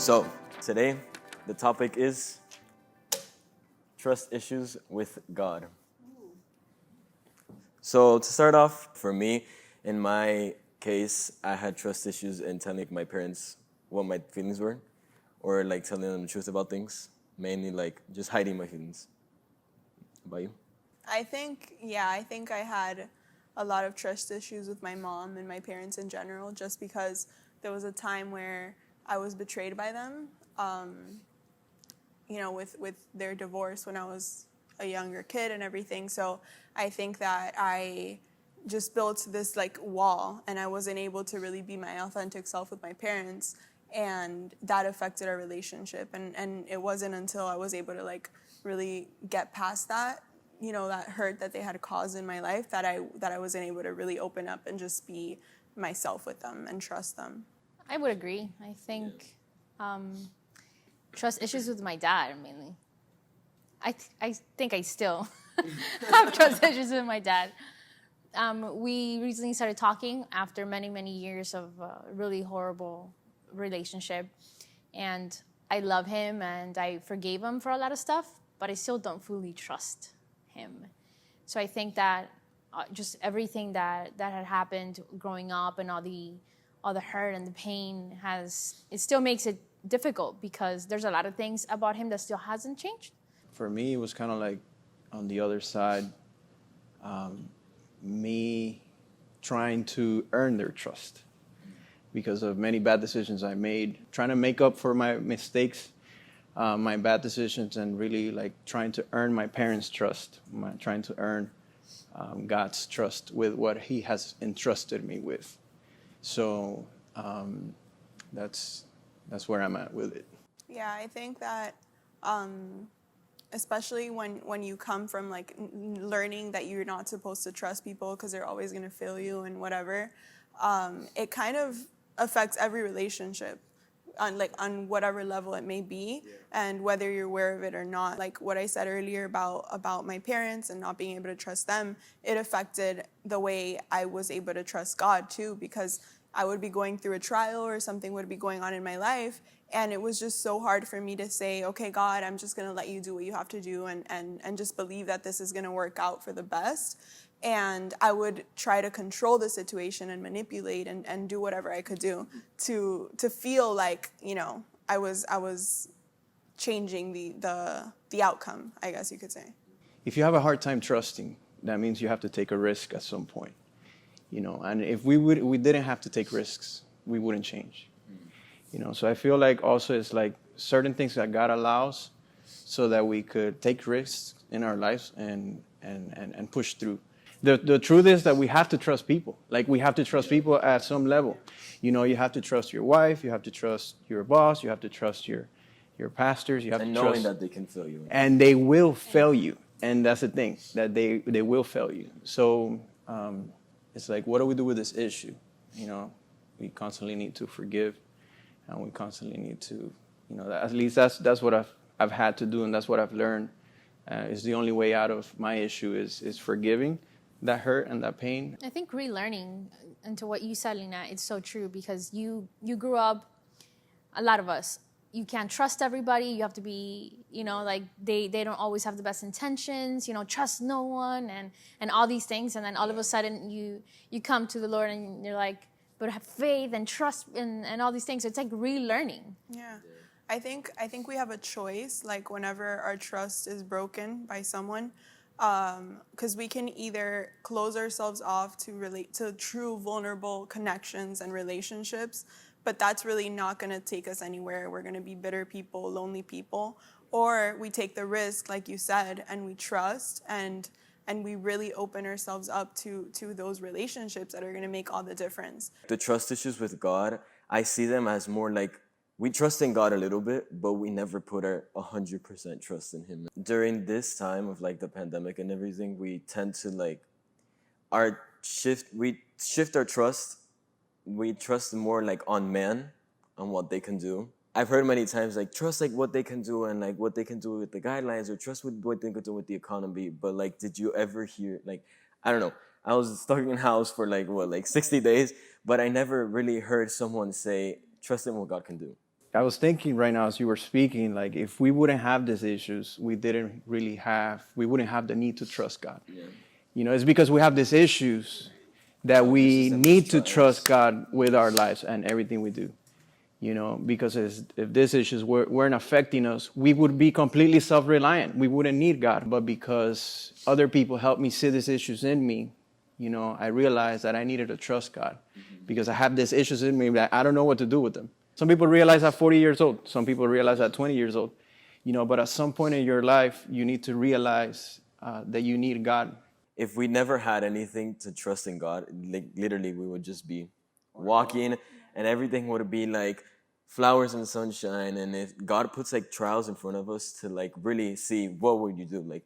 So, today, the topic is trust issues with God. So, to start off, for me, in my case, I had trust issues in telling my parents what my feelings were, or like telling them the truth about things, mainly like just hiding my feelings. How about you? I think I had a lot of trust issues with my mom and my parents in general, just because there was a time where I was betrayed by them, with their divorce when I was a younger kid and everything. So I think that I just built this like wall, and I wasn't able to really be my authentic self with my parents, and that affected our relationship. And it wasn't until I was able to like really get past that, that hurt that they had caused in my life, that I wasn't able to really open up and just be myself with them and trust them. I would agree. I think trust issues with my dad mainly. I think I still have trust issues with my dad. We recently started talking after many, many years of a really horrible relationship. And I love him and I forgave him for a lot of stuff, but I still don't fully trust him. So I think that just everything that had happened growing up and all the hurt and the pain it still makes it difficult, because there's a lot of things about him that still hasn't changed. For me, it was kind of like on the other side, me trying to earn their trust because of many bad decisions I made, trying to make up for my mistakes, my bad decisions, and really like trying to earn my parents' trust, trying to earn God's trust with what He has entrusted me with. So that's where I'm at with it. Yeah, I think that especially when you come from like learning that you're not supposed to trust people because they're always going to fail you and whatever, it kind of affects every relationship on whatever level it may be, and whether you're aware of it or not. Like what I said earlier about my parents and not being able to trust them, it affected the way I was able to trust God too, because I would be going through a trial or something would be going on in my life, and it was just so hard for me to say, okay, God, I'm just going to let you do what you have to do and just believe that this is going to work out for the best. And I would try to control the situation and manipulate and do whatever I could do to feel like, I was changing the outcome, I guess you could say. If you have a hard time trusting, that means you have to take a risk at some point. And if we didn't have to take risks, we wouldn't change. So I feel like also it's like certain things that God allows so that we could take risks in our lives and push through. The truth is that we have to trust people. Like we have to trust people at some level. You have to trust your wife, you have to trust your boss, you have to trust your pastors, you have And to knowing trust, that they can fail you. and they will fail you. And that's the thing, that they will fail you. So it's like, what do we do with this issue? We constantly need to forgive, and we constantly need to, at least that's what I've had to do, and that's what I've learned. Is the only way out of my issue is forgiving that hurt and that pain. I think relearning into what you said, Lina, it's so true, because you grew up, a lot of us, you can't trust everybody. You have to be, like they don't always have the best intentions, trust no one and all these things. And then all of a sudden you come to the Lord and you're like, but have faith and trust and all these things. It's like relearning. Yeah. I think we have a choice, like whenever our trust is broken by someone, because we can either close ourselves off to relate to true vulnerable connections and relationships, but that's really not going to take us anywhere. We're going to be bitter people, lonely people. Or we take the risk, like you said, and we trust and we really open ourselves up to those relationships that are going to make all the difference. The trust issues with God, I see them as more like we trust in God a little bit, but we never put our 100% trust in Him. During this time of like the pandemic and everything, we tend to like we shift our trust. We trust more like on man, on what they can do. I've heard many times like trust like what they can do and like what they can do with the guidelines, or trust with what they can do with the economy. But like, did you ever hear like, I don't know, I was stuck in house for like 60 days, but I never really heard someone say trust in what God can do. I was thinking right now as you were speaking, like if we wouldn't have these issues, we wouldn't have the need to trust God. Yeah. You know, it's because we have these issues that we need to trust God with our lives and everything we do. You know, because if these issues weren't affecting us, we would be completely self-reliant. We wouldn't need God. But because other people helped me see these issues in me, you know, I realized that I needed to trust God because I have these issues in me that I don't know what to do with them. Some people realize at 40 years old. Some people realize at 20 years old. You know, but at some point in your life, you need to realize that you need God. If we never had anything to trust in God, like literally we would just be walking and everything would be like flowers and sunshine. And if God puts like trials in front of us to like really see, what would you do? Like,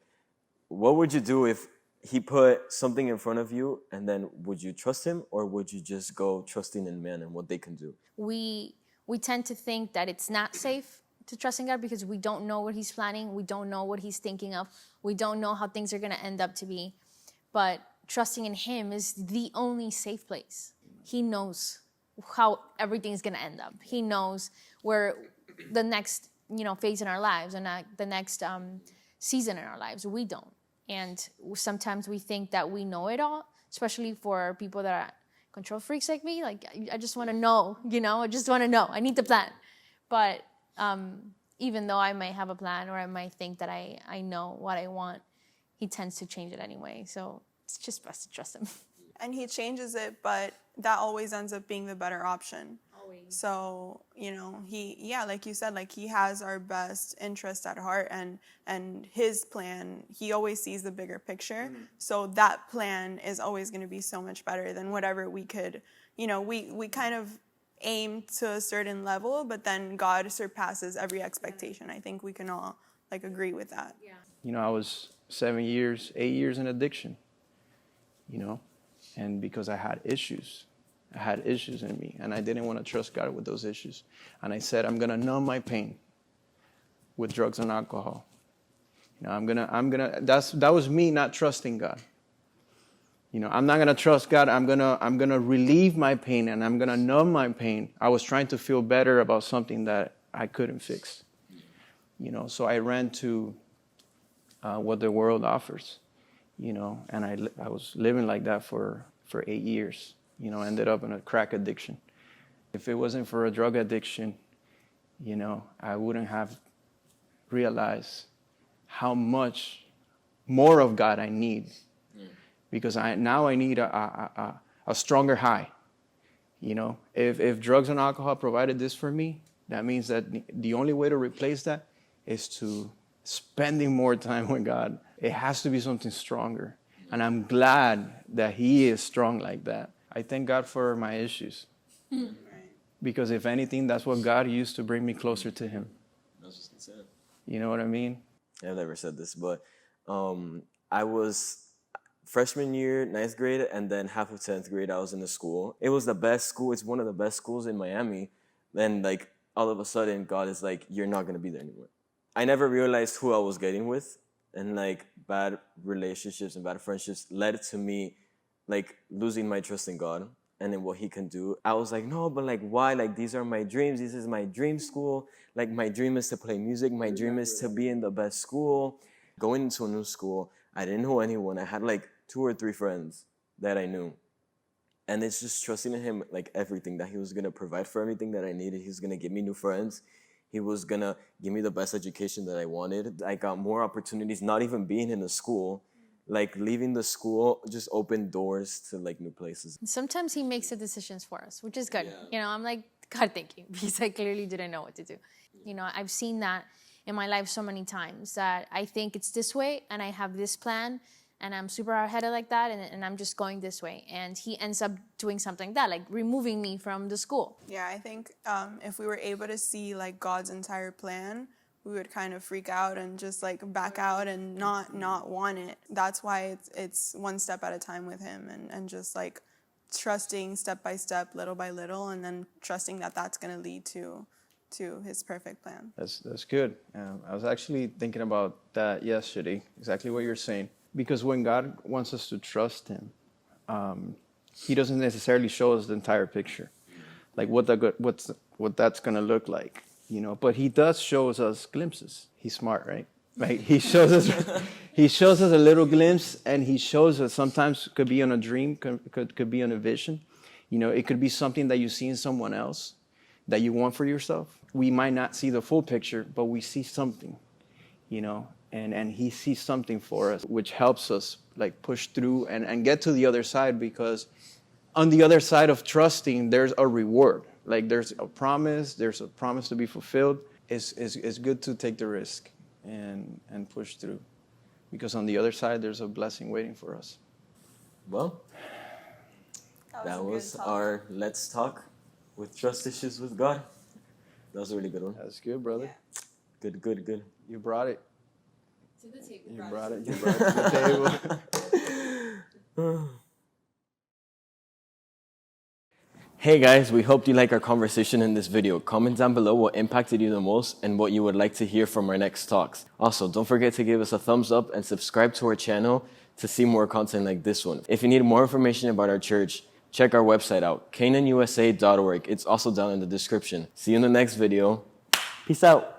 what would you do if he put something in front of you, and then would you trust him, or would you just go trusting in man and what they can do? We tend to think that it's not safe to trust in God because we don't know what he's planning. We don't know what he's thinking of. We don't know how things are going to end up to be. But trusting in him is the only safe place. He knows how everything's going to end up. He knows where the next, phase in our lives and the next season in our lives. We don't. And sometimes we think that we know it all, especially for people that are control freaks like me. Like, I just want to know, I just want to know. I need the plan. But even though I might have a plan or I might think that I know what I want, he tends to change it anyway. So it's just best to trust him. And he changes it, but that always ends up being the better option. Always. So, like you said, like he has our best interest at heart, and his plan, he always sees the bigger picture. Mm-hmm. So that plan is always going to be so much better than whatever we could, we kind of aim to a certain level, but then God surpasses every expectation. I think we can all agree with that. Yeah. I was 8 years in addiction, and because I had issues in me, and I didn't want to trust God with those issues. And I said, I'm going to numb my pain with drugs and alcohol. That was me not trusting God. I'm not going to trust God. I'm going to relieve my pain, and I'm going to numb my pain. I was trying to feel better about something that I couldn't fix. So I ran to what the world offers, and I was living like that for 8 years. Ended up in a crack addiction. If it wasn't for a drug addiction, I wouldn't have realized how much more of God I need. Because now I need a stronger high. If drugs and alcohol provided this for me, that means that the only way to replace that is to spending more time with God. It has to be something stronger. And I'm glad that he is strong like that. I thank God for my issues. Because if anything, that's what God used to bring me closer to him. That's just insane. You know what I mean? I've never said this, but I was freshman year, 9th grade, and then half of 10th grade, I was in the school. It was the best school. It's one of the best schools in Miami. Then, all of a sudden, God is like, you're not going to be there anymore. I never realized who I was getting with. And, bad relationships and bad friendships led to me, losing my trust in God and in what he can do. I was like, no, but, why? These are my dreams. This is my dream school. My dream is to play music. My dream is to be in the best school. Going into a new school, I didn't know anyone. I had, 2 or 3 friends that I knew. And it's just trusting in him, everything, that he was going to provide for everything that I needed. He was going to give me new friends. He was going to give me the best education that I wanted. I got more opportunities, not even being in the school. Leaving the school just opened doors to, new places. Sometimes he makes the decisions for us, which is good. Yeah. I'm like, God, thank you, because I clearly didn't know what to do. I've seen that in my life so many times that I think it's this way, and I have this plan, and I'm super hard-headed like that, and I'm just going this way. And he ends up doing something like that, removing me from the school. Yeah, I think if we were able to see God's entire plan, we would kind of freak out and just back out and not want it. That's why it's one step at a time with him, and just trusting step by step, little by little, and then trusting that that's going to lead to his perfect plan. That's good. I was actually thinking about that yesterday, exactly what you're saying. Because when God wants us to trust him, he doesn't necessarily show us the entire picture, what that's going to look like. you know, but he does shows us glimpses. He's smart, right? Right? He shows us a little glimpse, and he shows us sometimes could be on a dream, could be on a vision. You know, it could be something that you see in someone else that you want for yourself. We might not see the full picture, but we see something, you know, and he sees something for us, which helps us like push through and get to the other side, because on the other side of trusting, there's a reward. Like there's a promise to be fulfilled. It's good to take the risk and push through, because on the other side, there's a blessing waiting for us. Well, that was our Let's Talk with Trust Issues with God. That was a really good one. That's good, brother. Yeah. Good. You brought it. To the table. You brought it to the table. Hey guys, we hope you like our conversation in this video. Comment down below what impacted you the most and what you would like to hear from our next talks. Also, don't forget to give us a thumbs up and subscribe to our channel to see more content like this one. If you need more information about our church, check our website out, cananusa.org. It's also down in the description. See you in the next video. Peace out.